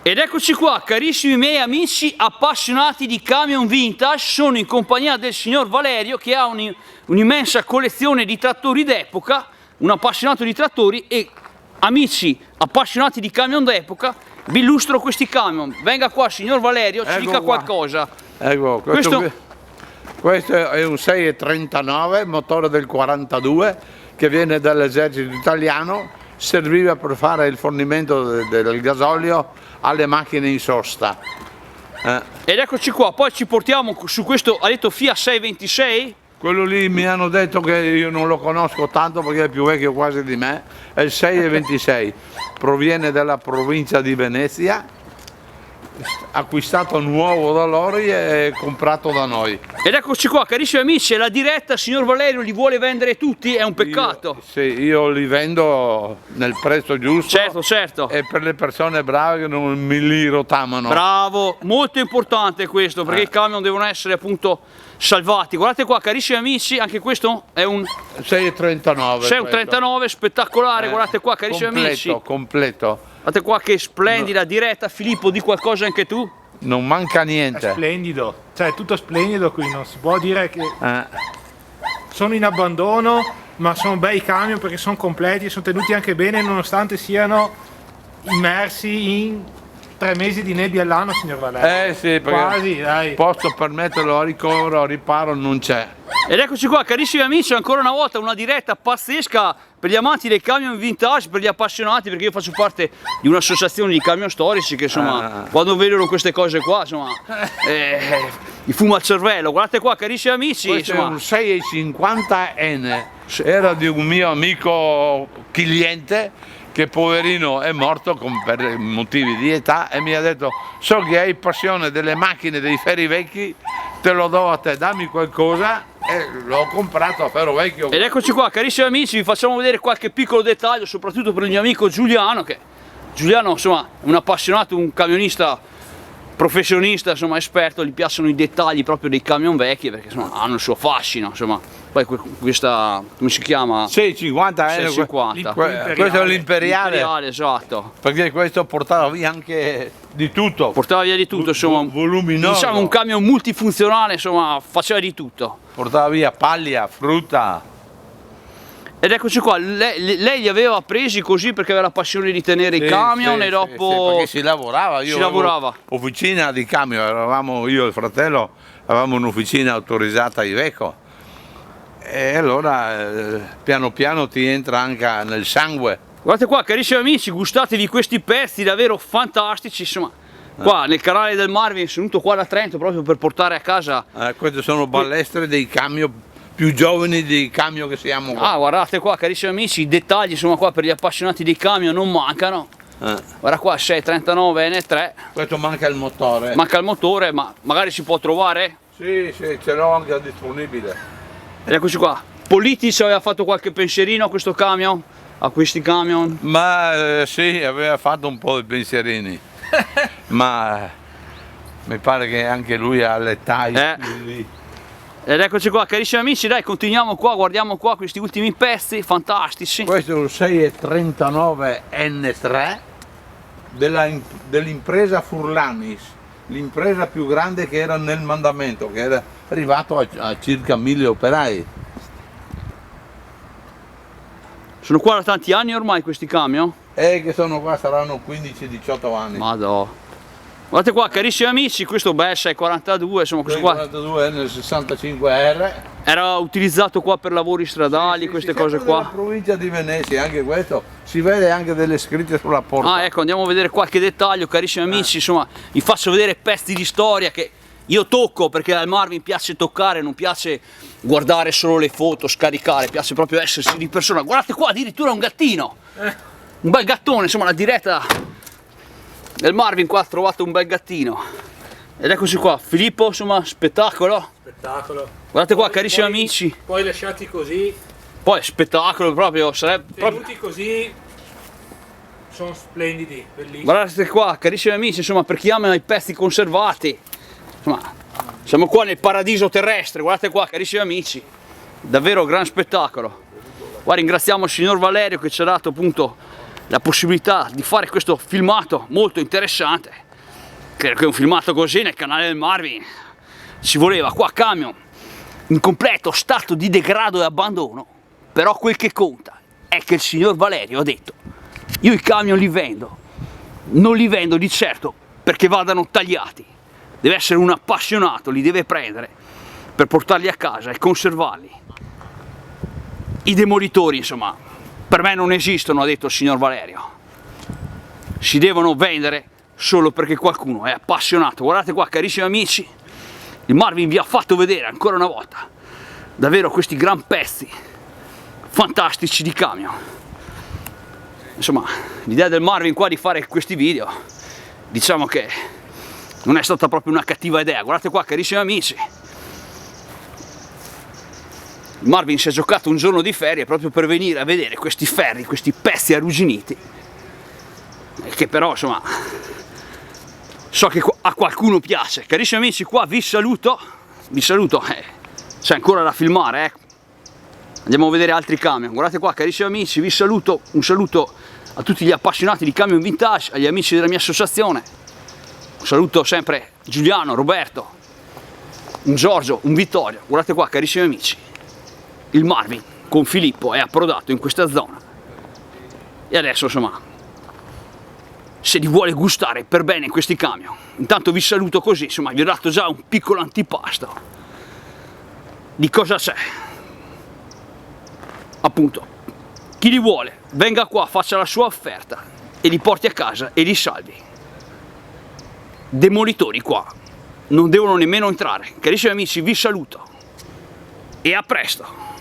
Ed eccoci qua, carissimi miei amici appassionati di camion vintage, sono in compagnia del signor Valerio che ha un'immensa collezione di trattori d'epoca, un appassionato di trattori, e amici appassionati di camion d'epoca, vi illustro questi camion. Venga qua signor Valerio, ci dica qualcosa. Ecco, questo è un 639, motore del 42, che viene dall'esercito italiano, serviva per fare il fornimento del gasolio alle macchine in sosta. Ed eccoci qua, poi ci portiamo su questo, ha detto Fiat 626? Quello lì mi hanno detto che io non lo conosco tanto perché è più vecchio quasi di me, è il 626, proviene dalla provincia di Venezia, acquistato nuovo da loro e comprato da noi. Ed eccoci qua, carissimi amici, è la diretta, signor Valerio li vuole vendere tutti? È un peccato. Io li vendo nel prezzo giusto. Certo, certo. E per le persone brave che non mi li rotamano. Bravo, molto importante questo, perché i camion devono essere appunto salvati. Guardate qua, carissimi amici, anche questo è un 639. 639, spettacolare, guardate qua, carissimi amici. Completo. Guardate qua che splendida diretta. Filippo, di qualcosa anche tu? Non manca niente. È splendido, cioè è tutto splendido qui, non si può dire che sono in abbandono, ma sono bei camion perché sono completi, sono tenuti anche bene nonostante siano immersi in 3 mesi di nebbia all'anno, signor Valerio. Sì, perché quasi, dai. Posso permetterlo a ricovero, a riparo non c'è. Ed eccoci qua, carissimi amici, ancora una volta una diretta pazzesca per gli amanti dei camion vintage, per gli appassionati, perché io faccio parte di un'associazione di camion storici che insomma quando vedono queste cose qua insomma gli fuma il cervello. Guardate qua, carissimi amici, questo insomma, è un 650N, era di un mio amico cliente che poverino è morto per motivi di età e mi ha detto: so che hai passione delle macchine, dei ferri vecchi, te lo do a te, dammi qualcosa, e l'ho comprato a ferro vecchio. Ed eccoci qua, carissimi amici, vi facciamo vedere qualche piccolo dettaglio, soprattutto per il mio amico Giuliano, che Giuliano insomma è un appassionato, un camionista professionista, insomma esperto, gli piacciono i dettagli proprio dei camion vecchi perché insomma hanno il suo fascino, insomma. Poi questa, come si chiama? 650, 650. Questo è l'imperiale, esatto. perché questo portava via anche di tutto. Portava via di tutto, insomma, voluminoso. Diciamo un camion multifunzionale, insomma, faceva di tutto. Portava via paglia, frutta. Ed eccoci qua, lei li aveva presi così perché aveva la passione di tenere i camion e dopo... perché si lavorava, io lavorava. Officina di camion, eravamo io e il fratello, avevamo un'officina autorizzata a Iveco. E allora piano piano ti entra anche nel sangue. Guardate qua, carissimi amici, gustatevi questi pezzi davvero fantastici, insomma. Qua nel canale del Marvin sono venuto qua da Trento proprio per portare a casa. Queste sono balestre dei camion più giovani dei camion che siamo qua. Guardate qua, carissimi amici, i dettagli insomma qua per gli appassionati dei camion non mancano. Guarda qua, 639 N3. Questo manca il motore. Manca il motore, ma magari si può trovare? Sì, ce l'ho anche disponibile. Ed eccoci qua. Politis aveva fatto qualche pensierino a questo camion? A questi camion? Ma sì, aveva fatto un po' di pensierini. Ma mi pare che anche lui ha l'età. Ed eccoci qua, carissimi amici, dai, continuiamo qua, guardiamo qua questi ultimi pezzi fantastici. Questo è un 639 N3 dell'impresa Furlanis, l'impresa più grande che era nel mandamento, che era arrivato a circa 1000 operai. Sono qua da tanti anni ormai questi camion? Che sono qua, saranno 15-18 anni. Madò. Guardate qua, carissimi amici, questo bel 642, insomma questo qua 42 nel 65R. era utilizzato qua per lavori stradali, queste cose qua. Nella provincia di Venezia, anche questo, si vede anche delle scritte sulla porta. Ecco, andiamo a vedere qualche dettaglio, carissimi amici, insomma, vi faccio vedere pezzi di storia che io tocco perché al Marvin piace toccare, non piace guardare solo le foto, scaricare, piace proprio essersi di persona. Guardate qua, addirittura un gattino, un bel gattone, insomma la diretta del Marvin qua ha trovato un bel gattino. Ed eccoci qua, Filippo, insomma, spettacolo. Spettacolo. Guardate qua, carissimi amici. Poi lasciati così, Poi spettacolo proprio, sarebbe proprio... tenuti così, sono splendidi, bellissimi. Guardate qua, carissimi amici, insomma, per chi ama i pezzi conservati, insomma, siamo qua nel paradiso terrestre, guardate qua, carissimi amici, davvero gran spettacolo. Qua ringraziamo il signor Valerio che ci ha dato appunto la possibilità di fare questo filmato molto interessante. Credo che un filmato così nel canale del Marvin ci voleva. Qua camion in completo stato di degrado e abbandono, però quel che conta è che il signor Valerio ha detto: io i camion li vendo, non li vendo di certo perché vadano tagliati, deve essere un appassionato, li deve prendere per portarli a casa e conservarli. I demolitori, insomma, per me non esistono, ha detto il signor Valerio, si devono vendere solo perché qualcuno è appassionato. Guardate qua, carissimi amici, il Marvin vi ha fatto vedere ancora una volta davvero questi gran pezzi fantastici di camion. Insomma, l'idea del Marvin qua di fare questi video, diciamo che non è stata proprio una cattiva idea. Guardate qua, carissimi amici, il Marvin si è giocato un giorno di ferie proprio per venire a vedere questi ferri, questi pezzi arrugginiti, che però insomma so che a qualcuno piace. Carissimi amici, qua vi saluto, c'è ancora da filmare, andiamo a vedere altri camion. Guardate qua, carissimi amici, vi saluto, un saluto a tutti gli appassionati di camion vintage, agli amici della mia associazione, un saluto sempre Giuliano, Roberto, un Giorgio, un Vittorio. Guardate qua, carissimi amici, il Marvin con Filippo è approdato in questa zona e adesso insomma se li vuole gustare per bene questi camion. Intanto vi saluto così, insomma vi ho dato già un piccolo antipasto di cosa c'è. Appunto, chi li vuole venga qua, faccia la sua offerta e li porti a casa e li salvi. Demolitori qua non devono nemmeno entrare. Carissimi amici, vi saluto e a presto.